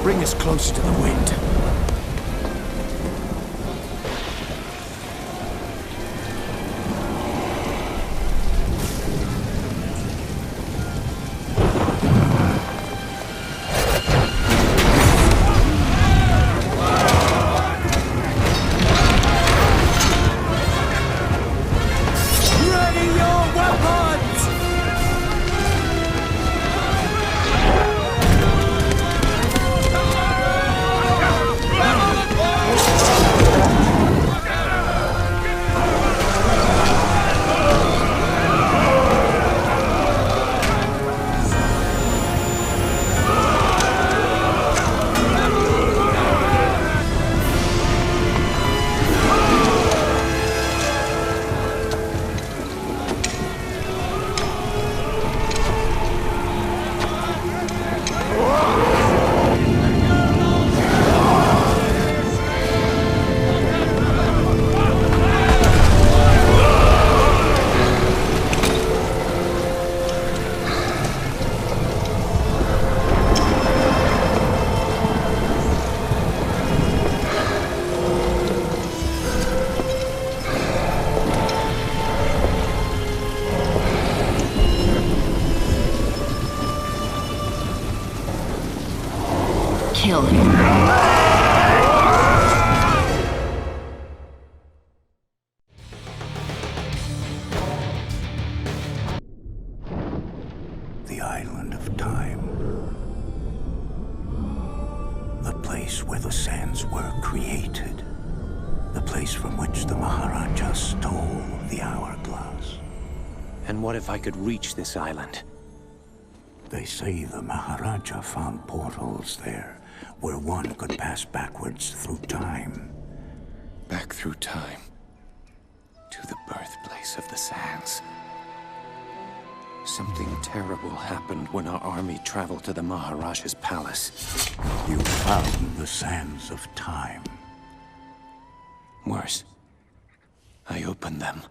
Bring us closer to the wind. Kill him. The island of time. The place where the sands were created. The place from which the Maharaja stole the hourglass. And what if I could reach this island? They say the Maharaja found portals there, where one could pass backwards through time. Back through time. To the birthplace of the sands. Something terrible happened when our army traveled to the Maharaja's palace. You found the sands of time. Worse. I opened them.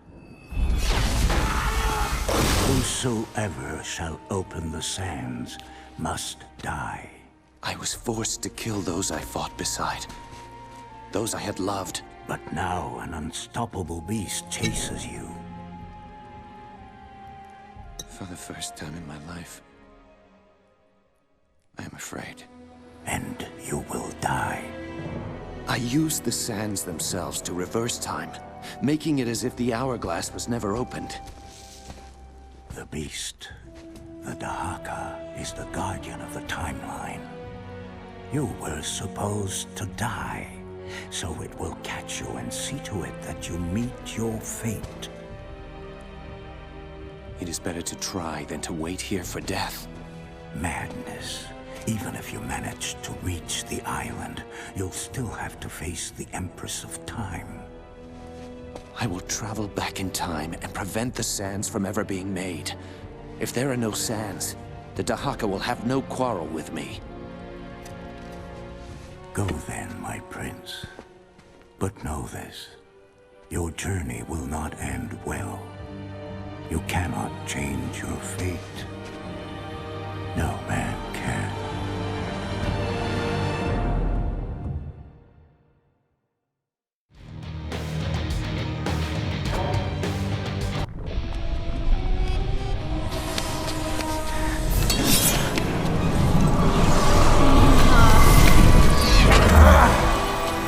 Whosoever shall open the sands must die. I was forced to kill those I fought beside. Those I had loved. But now an unstoppable beast chases you. For the first time in my life, I am afraid. And you will die. I used the sands themselves to reverse time, making it as if the hourglass was never opened. The beast, the Dahaka, is the guardian of the timeline. You were supposed to die, so it will catch you and see to it that you meet your fate. It is better to try than to wait here for death. Madness. Even if you manage to reach the island, you'll still have to face the Empress of Time. I will travel back in time and prevent the sands from ever being made. If there are no sands, the Dahaka will have no quarrel with me. Go then, my prince. But know this. Your journey will not end well. You cannot change your fate. No man can.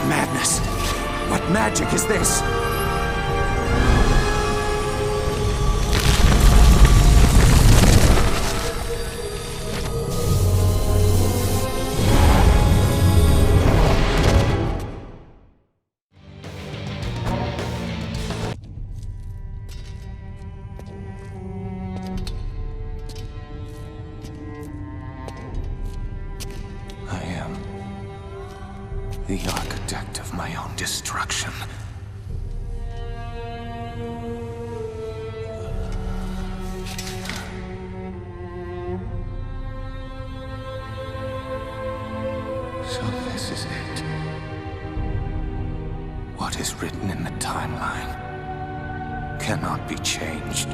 Madness! What magic is this? I am the architect of my own destruction. So this is it. What is written in the timeline cannot be changed.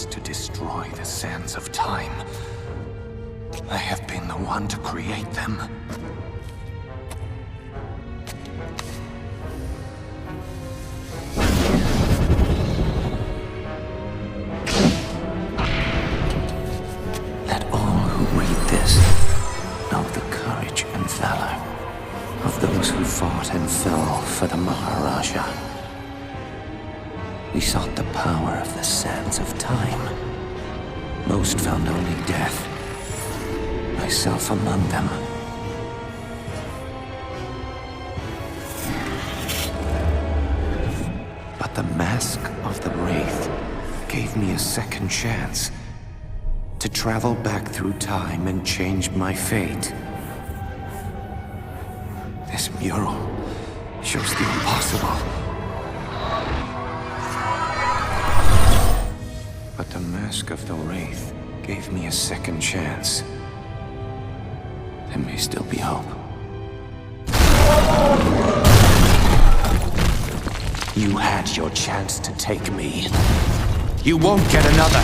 was to destroy the sands of time. I have been the one to create them. Let all who read this know the courage and valor of those who fought and fell for the Maharaja. We sought the power of the sands of time. Most found only death, myself among them. But the mask of the Wraith gave me a second chance to travel back through time and change my fate. This mural shows the impossible. But the mask of the Wraith gave me a second chance. There may still be hope. You had your chance to take me. You won't get another.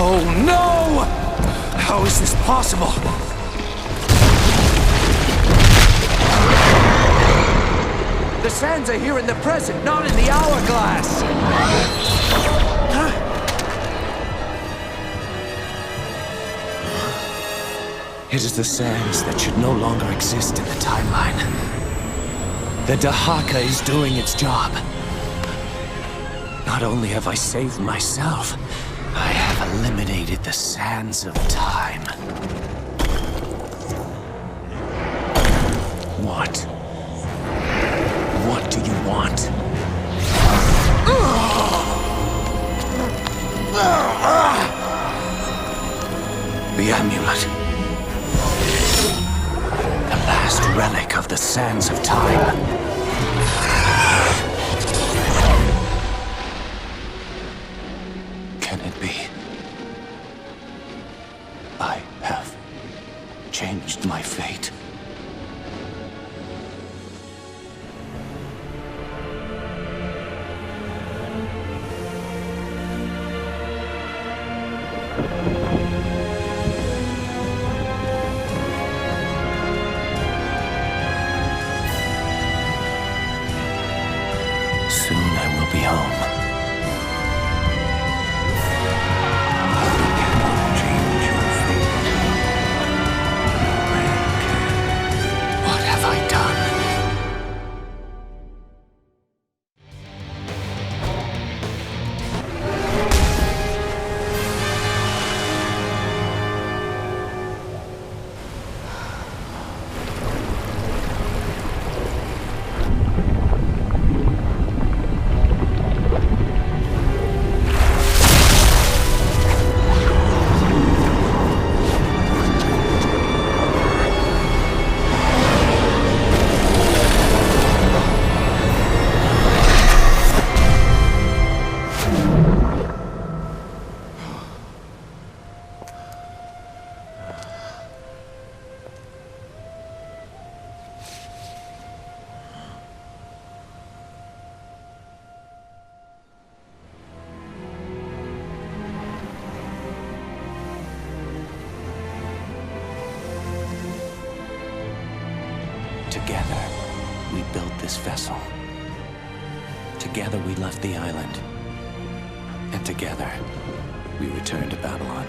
Oh no! How is this possible? The sands are here in the present, not in the hourglass! It is the sands that should no longer exist in the timeline. The Dahaka is doing its job. Not only have I saved myself, I have eliminated the sands of time. What? What do you want? The amulet. The last relic of the sands of time. Can it be? I have changed my fate. Soon I will be home. What have I done? Together, we built this vessel. Together, we left the island. And together, we returned to Babylon.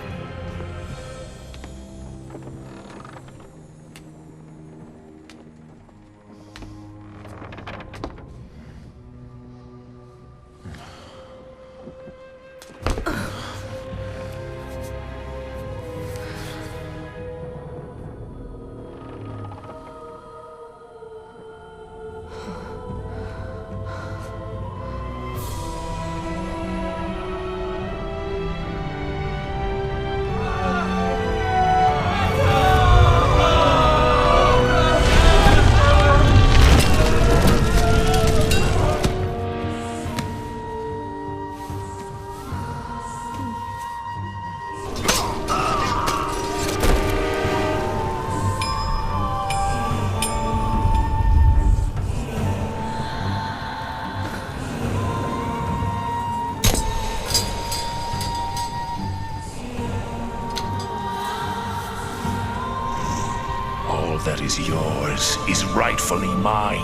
That is yours is rightfully mine.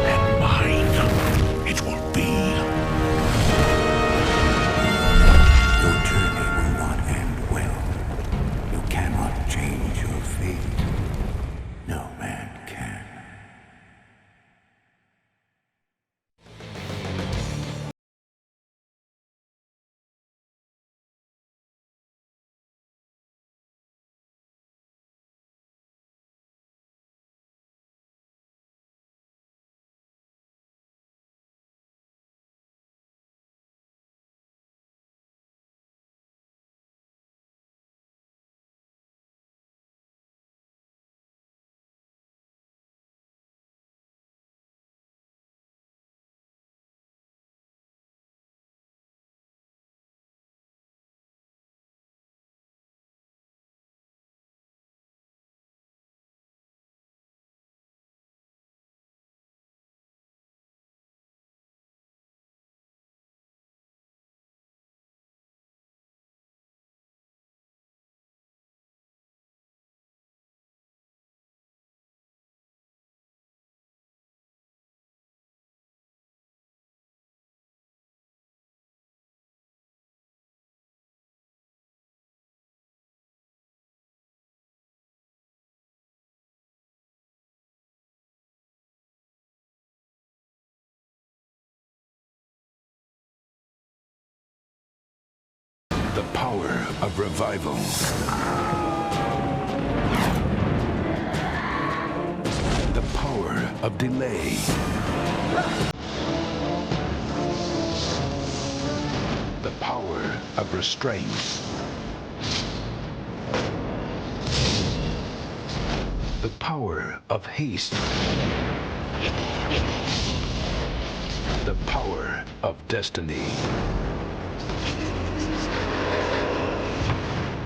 And mine it will be. Your journey will not end well. You cannot change your fate. No man can. The power of revival. The power of delay. The power of restraint. The power of haste. The power of destiny.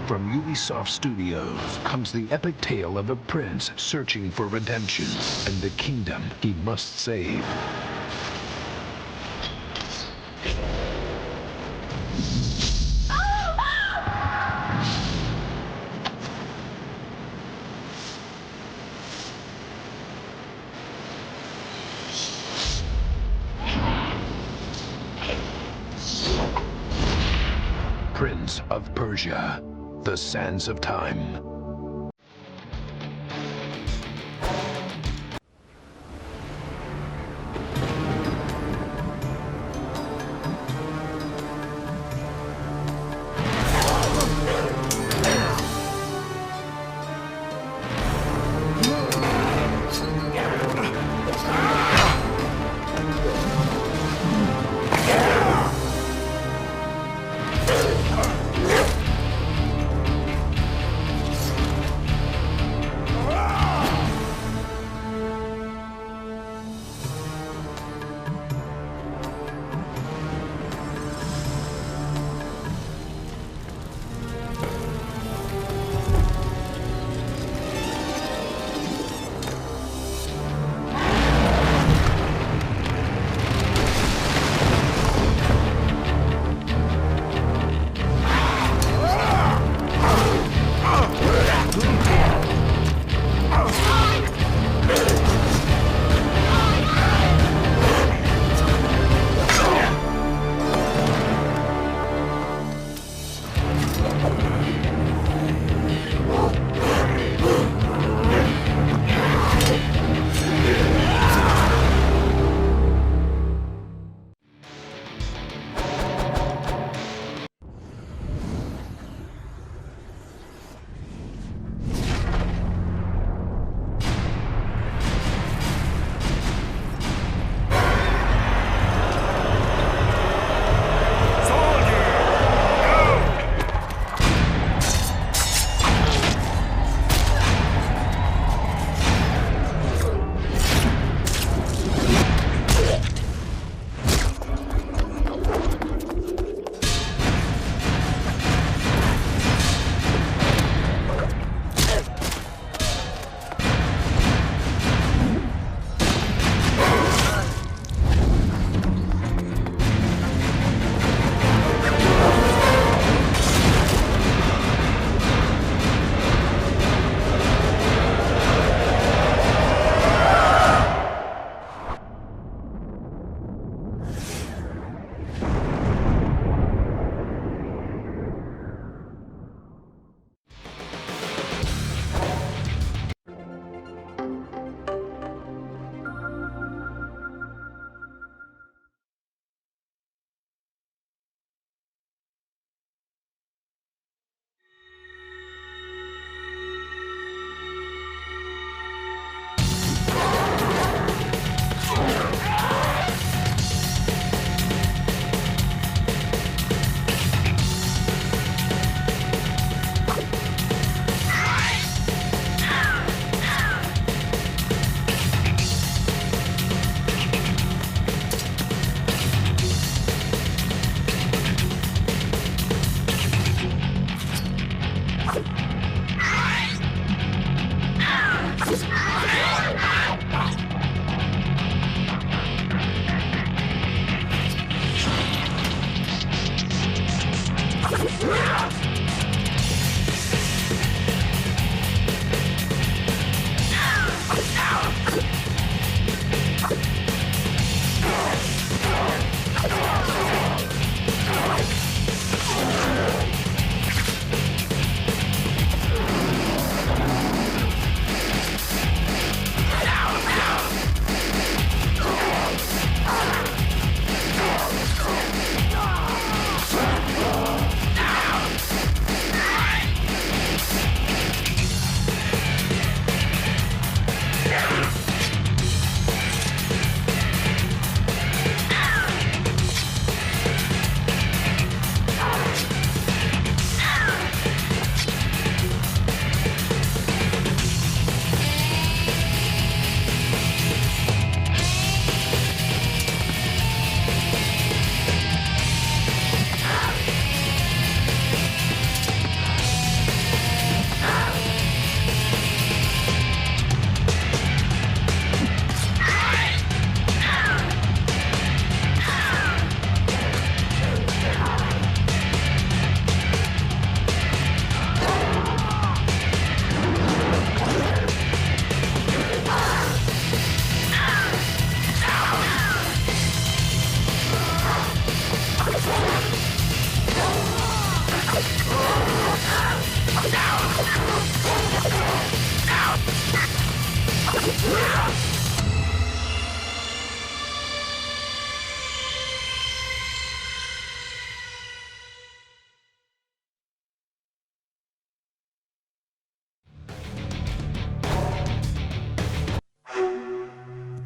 From Ubisoft Studios comes the epic tale of a prince searching for redemption and the kingdom he must save. Prince of Persia, The Sands of Time.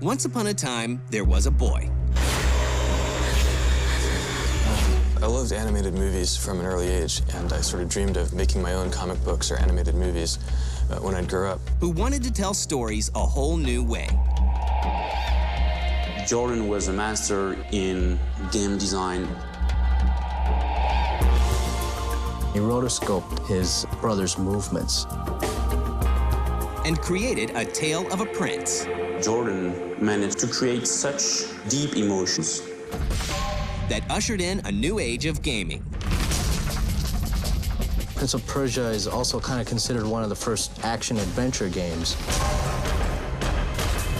Once upon a time, there was a boy. I loved animated movies from an early age, and I sort of dreamed of making my own comic books or animated movies when I'd grow up. Who wanted to tell stories a whole new way. Jordan was a master in game design. He rotoscoped his brother's movements. And created A Tale of a Prince. Jordan managed to create such deep emotions That ushered in a new age of gaming. Prince of Persia is also kind of considered one of the first action-adventure games.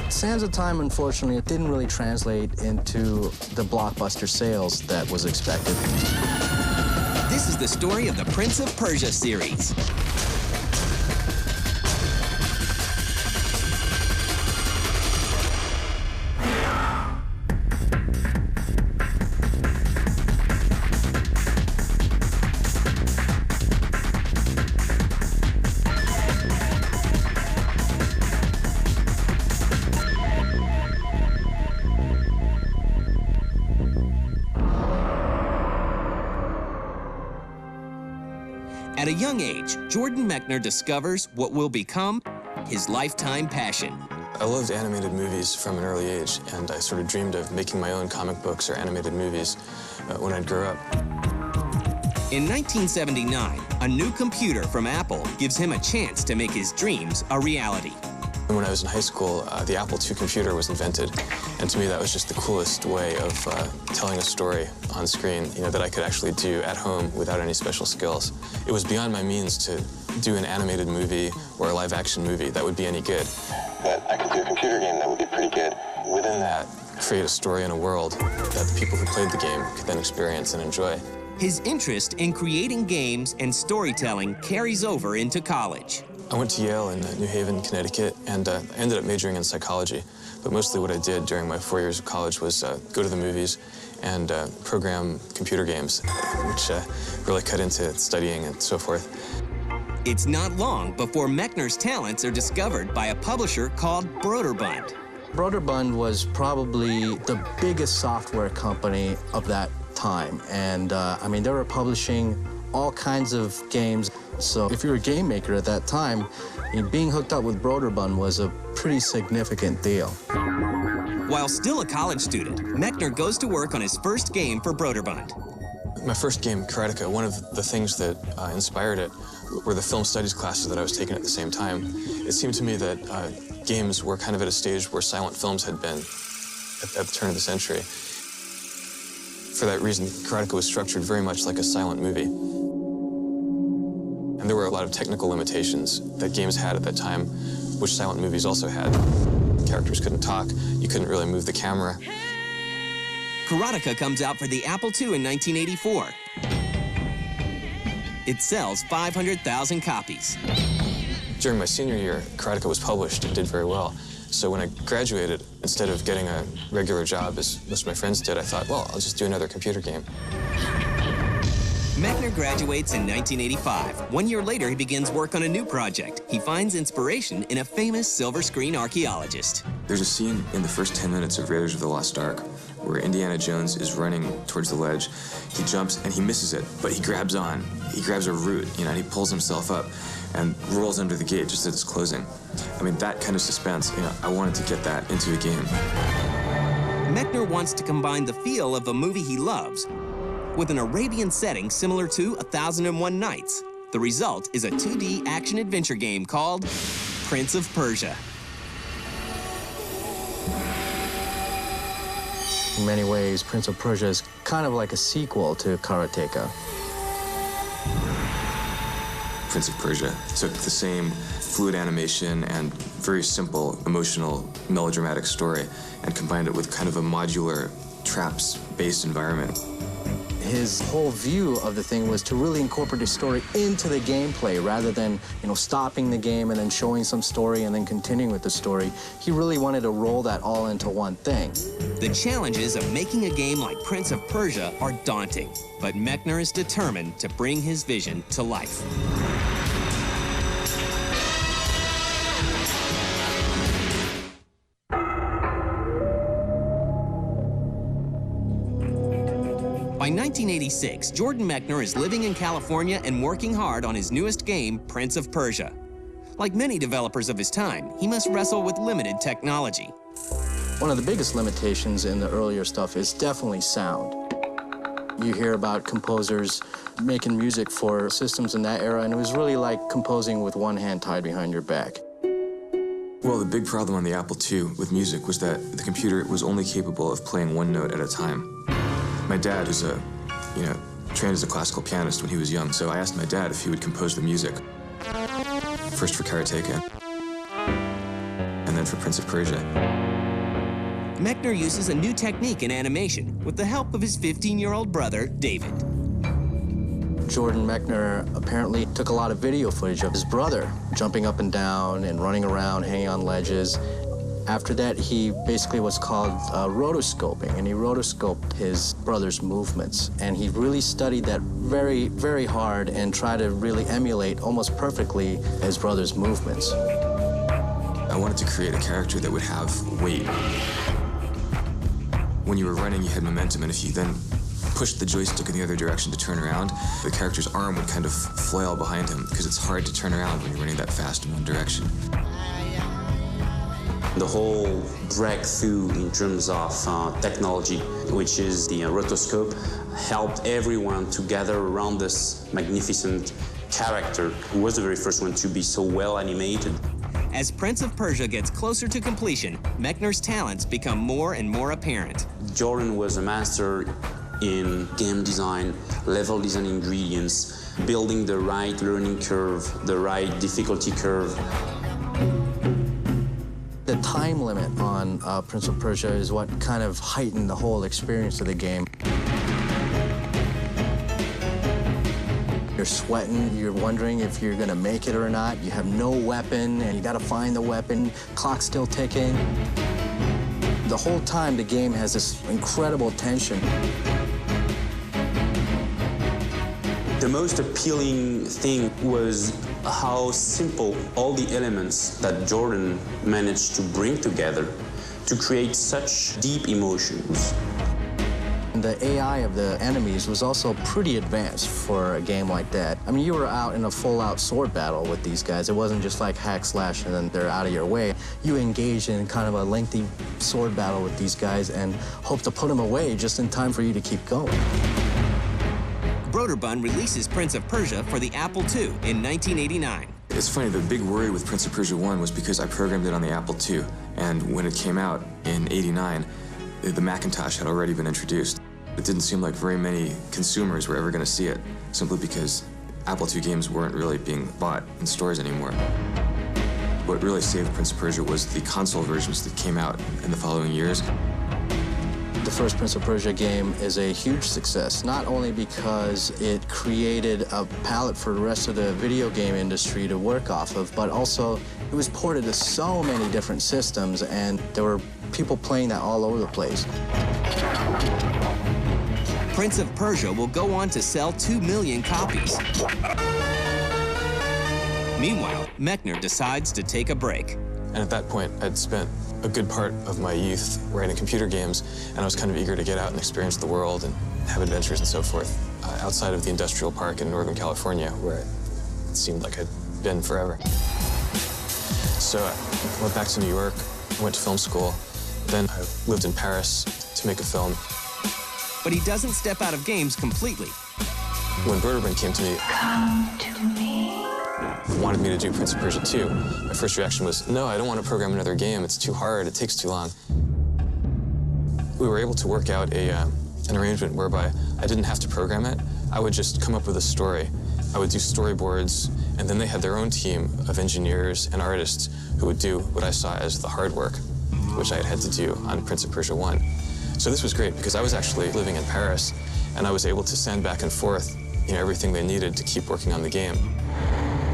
Sands of Time, unfortunately, it didn't really translate into the blockbuster sales that was expected. This is the story of the Prince of Persia series. At a young age, Jordan Mechner discovers what will become his lifetime passion. I loved animated movies from an early age, and I sort of dreamed of making my own comic books or animated movies when I'd grow up. In 1979, a new computer from Apple gives him a chance to make his dreams a reality. When I was in high school, the Apple II computer was invented, and to me that was just the coolest way of telling a story on screen, that I could actually do at home without any special skills. It was beyond my means to do an animated movie or a live-action movie that would be any good. But I could do a computer game that would be pretty good. Within that, create a story in a world that the people who played the game could then experience and enjoy. His interest in creating games and storytelling carries over into college. I went to Yale in New Haven, Connecticut, and I ended up majoring in psychology. But mostly what I did during my 4 years of college was go to the movies and program computer games, which really cut into studying and so forth. It's not long before Mechner's talents are discovered by a publisher called Broderbund. Broderbund was probably the biggest software company of that time. And they were publishing all kinds of games. So if you were a game maker at that time, being hooked up with Broderbund was a pretty significant deal. While still a college student, Mechner goes to work on his first game for Broderbund. My first game, Karateka, one of the things that inspired it were the film studies classes that I was taking at the same time. It seemed to me that games were kind of at a stage where silent films had been at the turn of the century. For that reason, Karateka was structured very much like a silent movie. And there were a lot of technical limitations that games had at that time, which silent movies also had. Characters couldn't talk, you couldn't really move the camera. Karateka comes out for the Apple II in 1984. It sells 500,000 copies. During my senior year, Karateka was published and did very well. So when I graduated, instead of getting a regular job, as most of my friends did, I thought, well, I'll just do another computer game. Mechner graduates in 1985. 1 year later, he begins work on a new project. He finds inspiration in a famous silver screen archaeologist. There's a scene in the first 10 minutes of Raiders of the Lost Ark where Indiana Jones is running towards the ledge. He jumps and he misses it, but he grabs on. He grabs a root, and he pulls himself up and rolls under the gate just as it's closing. I mean, that kind of suspense, I wanted to get that into a game. Mechner wants to combine the feel of the movie he loves with an Arabian setting similar to 1001 Nights. The result is a 2D action-adventure game called Prince of Persia. In many ways, Prince of Persia is kind of like a sequel to Karateka. Prince of Persia took the same fluid animation and very simple, emotional, melodramatic story and combined it with kind of a modular, traps-based environment. His whole view of the thing was to really incorporate the story into the gameplay rather than, stopping the game and then showing some story and then continuing with the story. He really wanted to roll that all into one thing. The challenges of making a game like Prince of Persia are daunting, but Mechner is determined to bring his vision to life. By 1986, Jordan Mechner is living in California and working hard on his newest game, Prince of Persia. Like many developers of his time, he must wrestle with limited technology. One of the biggest limitations in the earlier stuff is definitely sound. You hear about composers making music for systems in that era, and it was really like composing with one hand tied behind your back. Well, the big problem on the Apple II with music was that the computer was only capable of playing one note at a time. My dad is trained as a classical pianist when he was young, so I asked my dad if he would compose the music. First for Karateka, and then for Prince of Persia. Mechner uses a new technique in animation with the help of his 15-year-old brother, David. Jordan Mechner apparently took a lot of video footage of his brother jumping up and down and running around, hanging on ledges. After that, he basically was called rotoscoping, and he rotoscoped his brother's movements. And he really studied that very, very hard and tried to really emulate almost perfectly his brother's movements. I wanted to create a character that would have weight. When you were running, you had momentum, and if you then pushed the joystick in the other direction to turn around, the character's arm would kind of flail behind him, because it's hard to turn around when you're running that fast in one direction. The whole breakthrough in terms of technology, which is the rotoscope, helped everyone to gather around this magnificent character, who was the very first one to be so well animated. As Prince of Persia gets closer to completion, Mechner's talents become more and more apparent. Jordan was a master in game design, level design ingredients, building the right learning curve, the right difficulty curve. The time limit on Prince of Persia is what kind of heightened the whole experience of the game. You're sweating, you're wondering if you're gonna make it or not. You have no weapon, and you gotta find the weapon. Clock's still ticking. The whole time, the game has this incredible tension. The most appealing thing was how simple all the elements that Jordan managed to bring together to create such deep emotions. The AI of the enemies was also pretty advanced for a game like that. I mean, you were out in a full-out sword battle with these guys. It wasn't just like hack slash and then they're out of your way. You engaged in kind of a lengthy sword battle with these guys and hope to put them away just in time for you to keep going. Broderbund releases Prince of Persia for the Apple II in 1989. It's funny, the big worry with Prince of Persia 1 was because I programmed it on the Apple II, and when it came out in '89, the Macintosh had already been introduced. It didn't seem like very many consumers were ever going to see it, simply because Apple II games weren't really being bought in stores anymore. What really saved Prince of Persia was the console versions that came out in the following years. The first Prince of Persia game is a huge success, not only because it created a palette for the rest of the video game industry to work off of, but also it was ported to so many different systems, and there were people playing that all over the place. Prince of Persia will go on to sell 2 million copies. Meanwhile, Mechner decides to take a break. And at that point, I'd spent a good part of my youth writing computer games, and I was kind of eager to get out and experience the world and have adventures and so forth outside of the industrial park in Northern California, where it seemed like I'd been forever. So I went back to New York, went to film school, then I lived in Paris to make a film. But he doesn't step out of games completely. When Broderbund came to me, wanted me to do Prince of Persia 2, my first reaction was, no, I don't want to program another game. It's too hard. It takes too long. We were able to work out an arrangement whereby I didn't have to program it. I would just come up with a story. I would do storyboards, and then they had their own team of engineers and artists who would do what I saw as the hard work, which I had to do on Prince of Persia 1. So this was great because I was actually living in Paris, and I was able to send back and forth everything they needed to keep working on the game.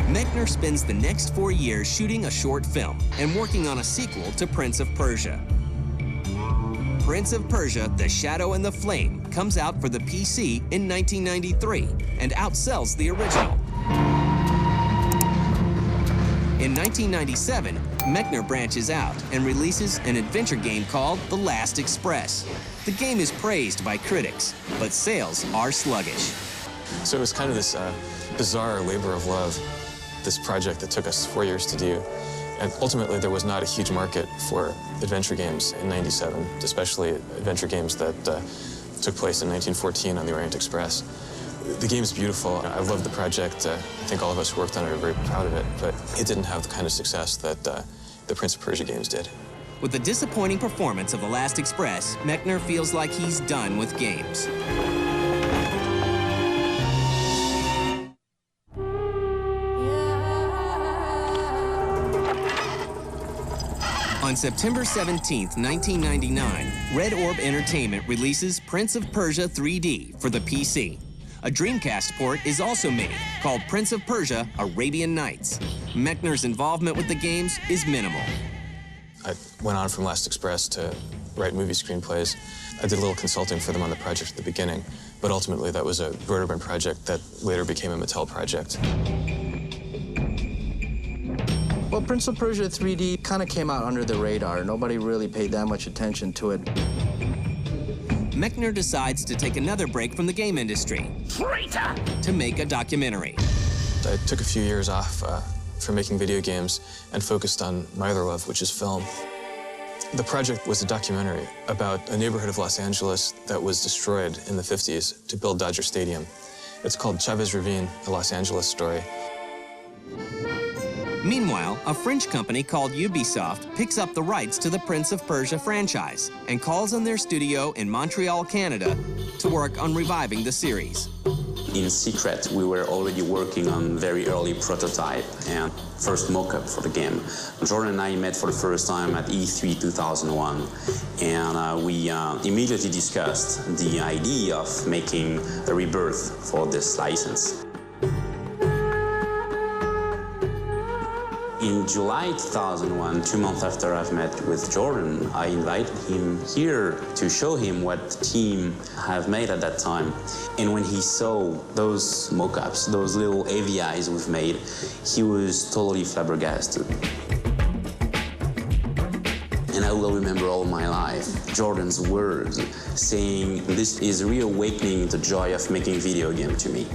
Mechner spends the next 4 years shooting a short film and working on a sequel to Prince of Persia. Prince of Persia, The Shadow and the Flame comes out for the PC in 1993 and outsells the original. In 1997, Mechner branches out and releases an adventure game called The Last Express. The game is praised by critics, but sales are sluggish. So it was kind of this bizarre labor of love, this project that took us 4 years to do. And ultimately, there was not a huge market for adventure games in '97, especially adventure games that took place in 1914 on the Orient Express. The game's beautiful. I love the project. I think all of us who worked on it are very proud of it, but it didn't have the kind of success that the Prince of Persia games did. With the disappointing performance of The Last Express, Mechner feels like he's done with games. On September 17, 1999, Red Orb Entertainment releases Prince of Persia 3D for the PC. A Dreamcast port is also made, called Prince of Persia Arabian Nights. Mechner's involvement with the games is minimal. I went on from Last Express to write movie screenplays. I did a little consulting for them on the project at the beginning, but ultimately that was a Broderbund project that later became a Mattel project. Well, Prince of Persia 3D kind of came out under the radar. Nobody really paid that much attention to it. Mechner decides to take another break from the game industry to make a documentary. I took a few years off from making video games and focused on my other love, which is film. The project was a documentary about a neighborhood of Los Angeles that was destroyed in the 50s to build Dodger Stadium. It's called Chavez Ravine, a Los Angeles story. Meanwhile, a French company called Ubisoft picks up the rights to the Prince of Persia franchise and calls on their studio in Montreal, Canada, to work on reviving the series. In secret, we were already working on very early prototype and first mock-up for the game. Jordan and I met for the first time at E3 2001, and we immediately discussed the idea of making a rebirth for this license. In July 2001, 2 months after I've met with Jordan, I invited him here to show him what the team have made at that time. And when he saw those mock-ups, those little AVIs we've made, he was totally flabbergasted. And I will remember all my life Jordan's words saying, "This is reawakening the joy of making video game to me."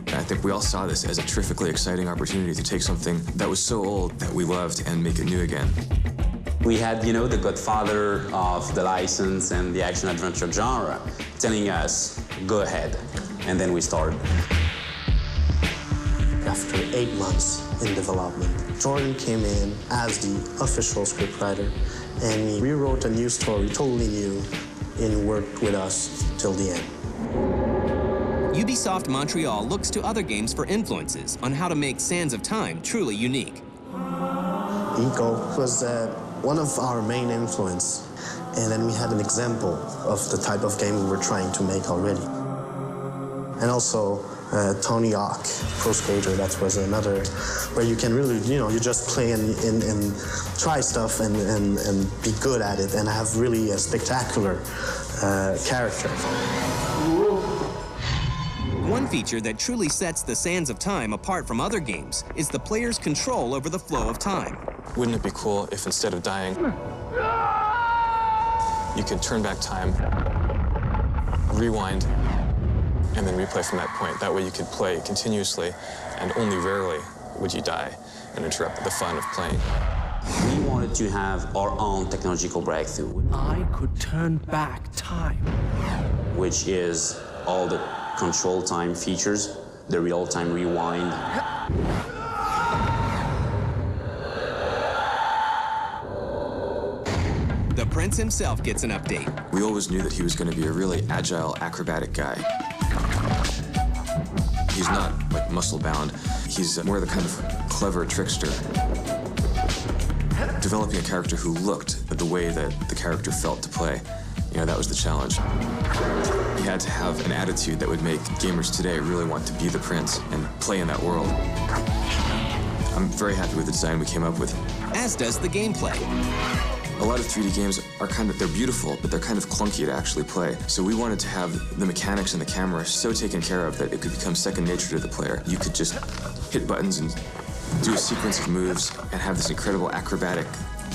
I think we all saw this as a terrifically exciting opportunity to take something that was so old that we loved and make it new again. We had, the godfather of the license and the action-adventure genre telling us, go ahead, and then we started. After 8 months in development, Jordan came in as the official scriptwriter, and he rewrote a new story, totally new, and worked with us till the end. Ubisoft Montreal looks to other games for influences on how to make Sands of Time truly unique. Eco was one of our main influence, and then we had an example of the type of game we were trying to make already. And also Tony Hawk Pro Skater, that was another where you can really, you just play and try stuff and be good at it and have really a spectacular character. One feature that truly sets the Sands of Time apart from other games is the player's control over the flow of time. Wouldn't it be cool if instead of dying, you could turn back time, rewind, and then replay from that point? That way you could play continuously, and only rarely would you die and interrupt the fun of playing. We wanted to have our own technological breakthrough. I could turn back time. Which is all the control time features, the real-time rewind. The Prince himself gets an update. We always knew that he was going to be a really agile, acrobatic guy. He's not like muscle-bound. He's more the kind of clever trickster. Developing a character who looked the way that the character felt to play, that was the challenge. He had to have an attitude that would make gamers today really want to be the Prince and play in that world. I'm very happy with the design we came up with. As does the gameplay. A lot of 3D games are they're beautiful, but they're kind of clunky to actually play. So we wanted to have the mechanics and the camera so taken care of that it could become second nature to the player. You could just hit buttons and do a sequence of moves and have this incredible acrobatic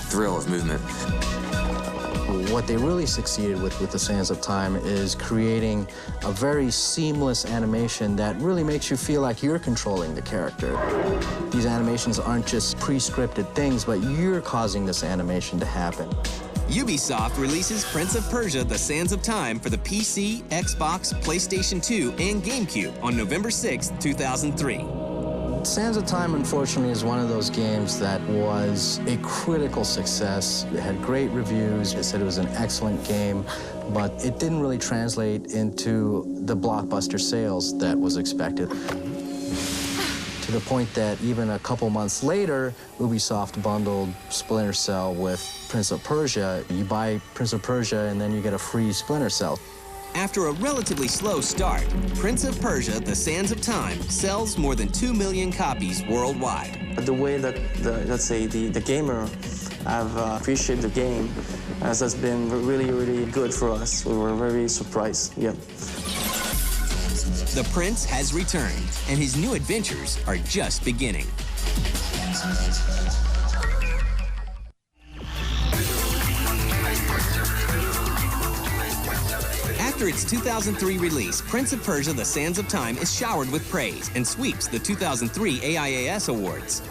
thrill of movement. What they really succeeded with the Sands of Time is creating a very seamless animation that really makes you feel like you're controlling the character. These animations aren't just pre-scripted things, but you're causing this animation to happen. Ubisoft releases Prince of Persia: The Sands of Time for the PC, Xbox, PlayStation 2, and GameCube on November 6, 2003. Sands of Time, unfortunately, is one of those games that was a critical success. It had great reviews. It said it was an excellent game, but it didn't really translate into the blockbuster sales that was expected. To the point that even a couple months later, Ubisoft bundled Splinter Cell with Prince of Persia. You buy Prince of Persia, and then you get a free Splinter Cell. After a relatively slow start, Prince of Persia: The Sands of Time sells more than 2 million copies worldwide. The way that, the gamer have appreciated the game has been really, really good for us. We were very surprised, yeah. The Prince has returned, and his new adventures are just beginning. After its 2003 release, Prince of Persia: The Sands of Time is showered with praise and sweeps the 2003 AIAS Awards.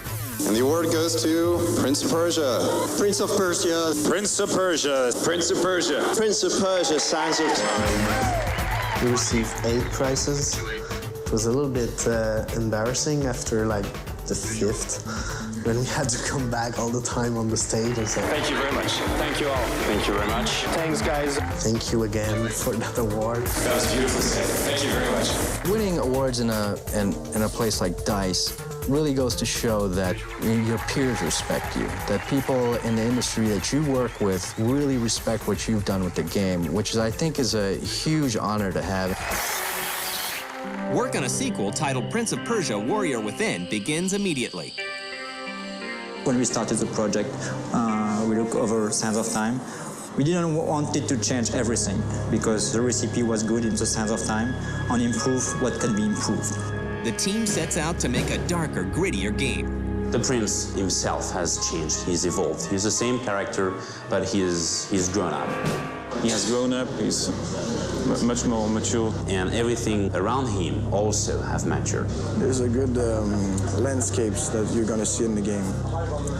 And the award goes to Prince of Persia. Prince of Persia. Prince of Persia. Prince of Persia. Prince of Persia: Sands of Time. We received 8 prizes. It was a little bit embarrassing after the 5th, when we had to come back all the time on the stage and say, Thank you very much. Thank you all. Thank you very much. Thanks, guys. thank you again for that award. That was beautiful. Thank you very much. Winning awards in a place like DICE really goes to show that your peers respect you, that people in the industry that you work with really respect what you've done with the game, which I think is a huge honor to have. Work on a sequel titled Prince of Persia: Warrior Within begins immediately. When we started the project, we looked over Sands of Time. We didn't want it to change everything because the recipe was good in the Sands of Time and improve what can be improved. The team sets out to make a darker, grittier game. The Prince himself has changed. He's evolved. He's the same character, but he's grown up. He has grown up. He's much more mature. And everything around him also have matured. There's a good landscapes that you're gonna see in the game.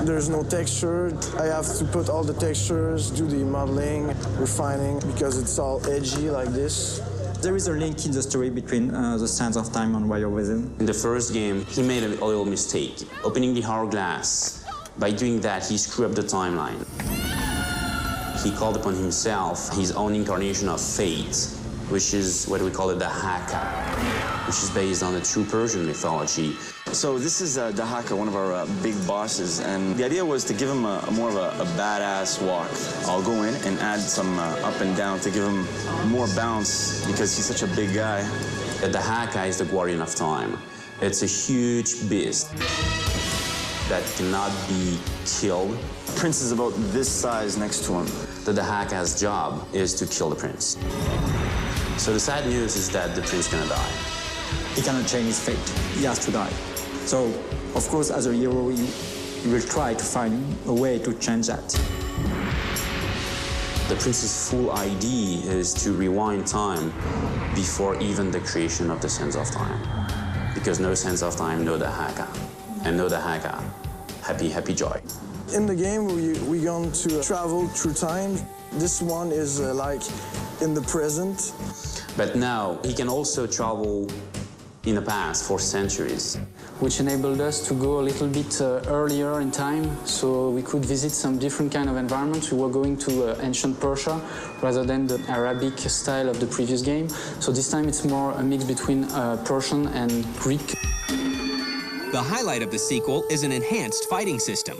There's no texture. I have to put all the textures, do the modeling, refining, because it's all edgy like this. There is a link in the story between the Sands of Time and Warrior Within. In the first game, he made a little mistake, opening the hourglass. By doing that, he screwed up the timeline. He called upon himself his own incarnation of fate, which is what we call the Dahaka, which is based on a true Persian mythology. So this is Dahaka, one of our big bosses, and the idea was to give him more of a badass walk. I'll go in and add some up and down to give him more bounce because he's such a big guy. The Dahaka is the guardian of time. It's a huge beast that cannot be killed. The prince is about this size next to him. The Dahaka's job is to kill the prince. So the sad news is that the prince is gonna die. He cannot change his fate. He has to die. So, of course, as a hero, you will try to find a way to change that. The prince's full idea is to rewind time before even the creation of the Sands of Time. Because no Sands of Time, no Dahaka. And no Dahaka, happy, happy joy. In the game, we're going to travel through time. This one is like in the present. But now, he can also travel in the past for centuries. Which enabled us to go a little bit earlier in time, so we could visit some different kind of environments. We were going to ancient Persia rather than the Arabic style of the previous game. So this time it's more a mix between Persian and Greek. The highlight of the sequel is an enhanced fighting system.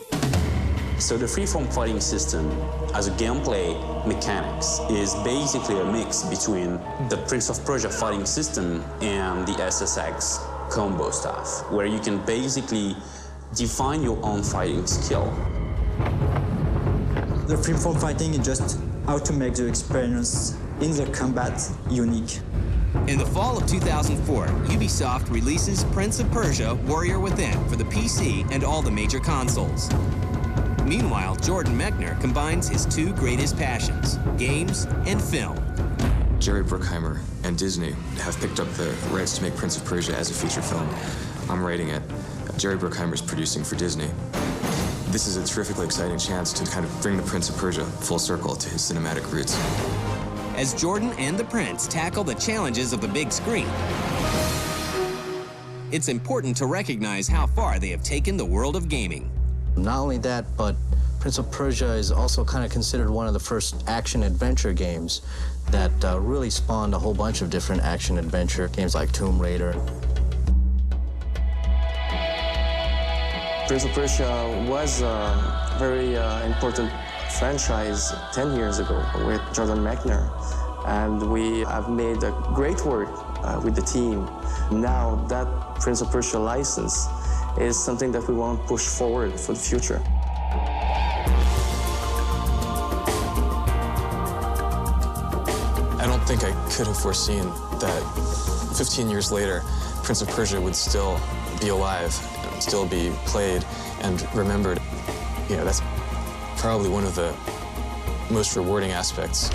So the freeform fighting system, as a gameplay mechanics, is basically a mix between the Prince of Persia fighting system and the SSX combo stuff, where you can basically define your own fighting skill. The freeform fighting is just how to make the experience in the combat unique. In the fall of 2004, Ubisoft releases Prince of Persia: Warrior Within for the PC and all the major consoles. Meanwhile, Jordan Mechner combines his two greatest passions, games and film. Jerry Bruckheimer and Disney have picked up the rights to make Prince of Persia as a feature film. I'm writing it. Jerry Bruckheimer's producing for Disney. This is a terrifically exciting chance to kind of bring the Prince of Persia full circle to his cinematic roots. As Jordan and the Prince tackle the challenges of the big screen, it's important to recognize how far they have taken the world of gaming. Not only that, but Prince of Persia is also kind of considered one of the first action-adventure games that really spawned a whole bunch of different action-adventure games like Tomb Raider. Prince of Persia was a very important franchise 10 years ago with Jordan Mechner, and we have made a great work with the team. Now that Prince of Persia license is something that we want to push forward for the future. I don't think I could have foreseen that 15 years later, Prince of Persia would still be alive, still be played and remembered. You know, that's probably one of the most rewarding aspects.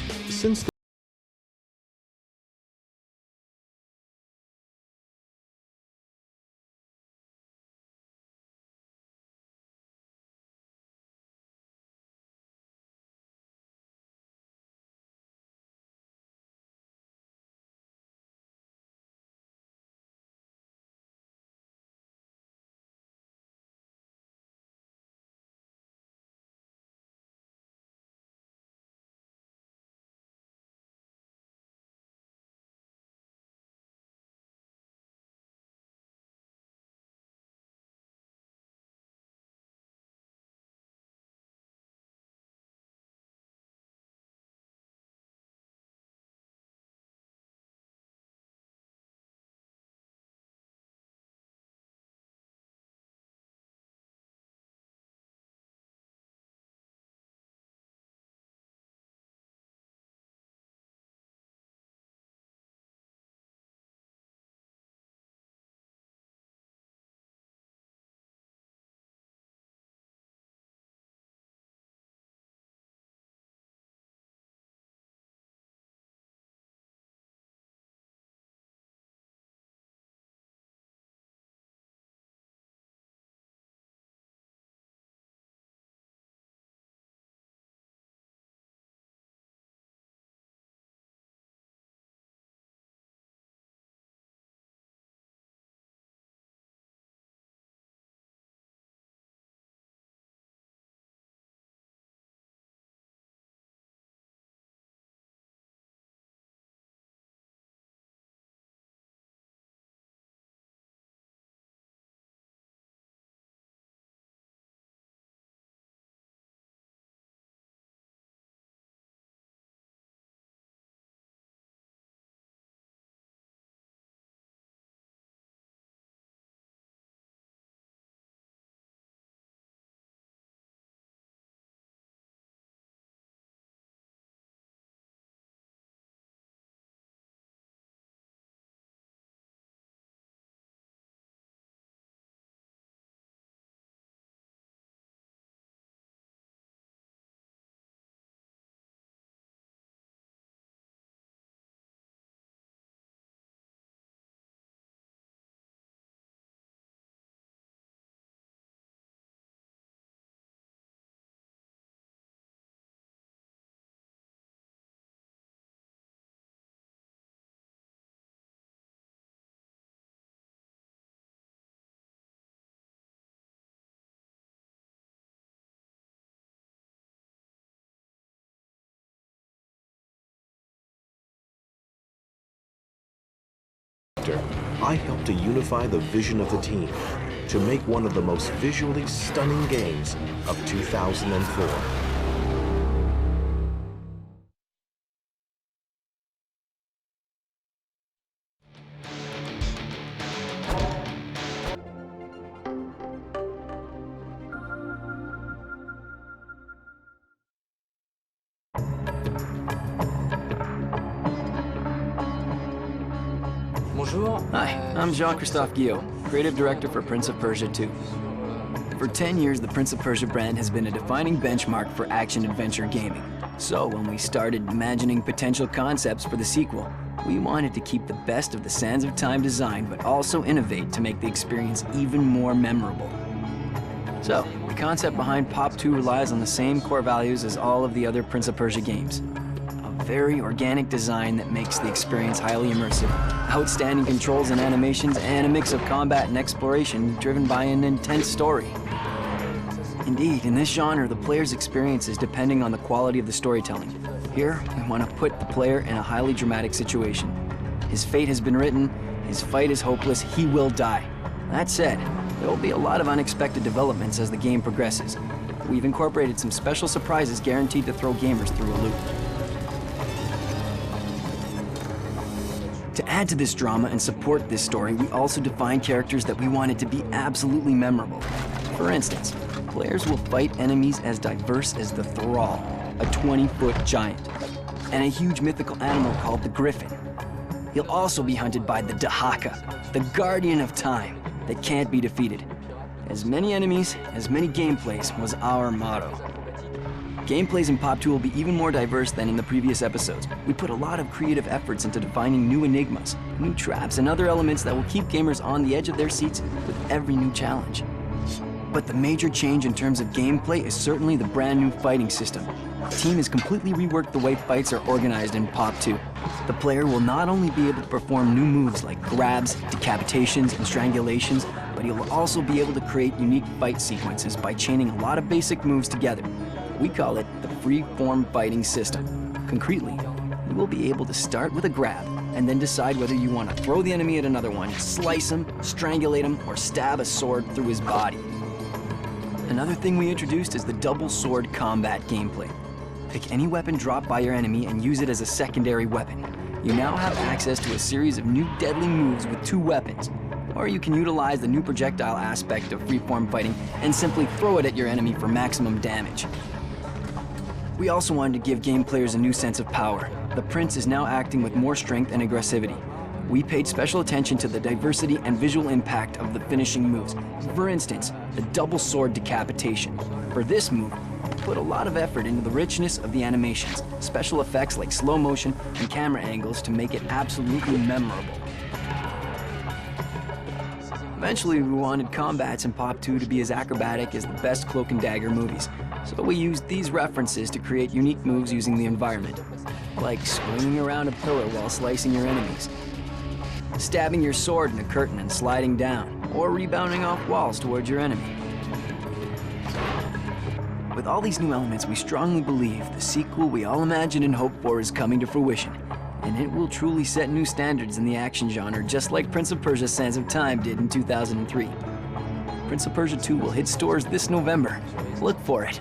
Since the I helped to unify the vision of the team to make one of the most visually stunning games of 2004. Hi, I'm Jean-Christophe Guillot, creative director for Prince of Persia 2. For 10 years, the Prince of Persia brand has been a defining benchmark for action-adventure gaming. So when we started imagining potential concepts for the sequel, we wanted to keep the best of the Sands of Time design, but also innovate to make the experience even more memorable. So, the concept behind POP 2 relies on the same core values as all of the other Prince of Persia games. A very organic design that makes the experience highly immersive, outstanding controls and animations, and a mix of combat and exploration driven by an intense story. Indeed, in this genre, the player's experience is depending on the quality of the storytelling. Here, we want to put the player in a highly dramatic situation. His fate has been written, his fight is hopeless, he will die. That said, there will be a lot of unexpected developments as the game progresses. We've incorporated some special surprises guaranteed to throw gamers through a loop. To add to this drama and support this story, we also defined characters that we wanted to be absolutely memorable. For instance, players will fight enemies as diverse as the Thrall, a 20-foot giant, and a huge mythical animal called the Griffin. He'll also be hunted by the Dahaka, the guardian of time that can't be defeated. As many enemies, as many gameplays was our motto. Gameplays in Pop 2 will be even more diverse than in the previous episodes. We put a lot of creative efforts into defining new enigmas, new traps, and other elements that will keep gamers on the edge of their seats with every new challenge. But the major change in terms of gameplay is certainly the brand new fighting system. The team has completely reworked the way fights are organized in Pop 2. The player will not only be able to perform new moves like grabs, decapitations, and strangulations, but he will also be able to create unique fight sequences by chaining a lot of basic moves together. We call it the free-form fighting system. Concretely, you will be able to start with a grab and then decide whether you want to throw the enemy at another one, slice him, strangulate him, or stab a sword through his body. Another thing we introduced is the double sword combat gameplay. Pick any weapon dropped by your enemy and use it as a secondary weapon. You now have access to a series of new deadly moves with 2 weapons. Or you can utilize the new projectile aspect of freeform fighting and simply throw it at your enemy for maximum damage. We also wanted to give game players a new sense of power. The Prince is now acting with more strength and aggressivity. We paid special attention to the diversity and visual impact of the finishing moves. For instance, the double sword decapitation. For this move, we put a lot of effort into the richness of the animations, special effects like slow motion and camera angles to make it absolutely memorable. Eventually, we wanted combats in Pop 2 to be as acrobatic as the best Cloak and Dagger movies, so we used these references to create unique moves using the environment, like swinging around a pillar while slicing your enemies, stabbing your sword in a curtain and sliding down, or rebounding off walls towards your enemy. With all these new elements, we strongly believe the sequel we all imagined and hoped for is coming to fruition. And it will truly set new standards in the action genre, just like Prince of Persia: Sands of Time did in 2003. Prince of Persia 2 will hit stores this November. Look for it.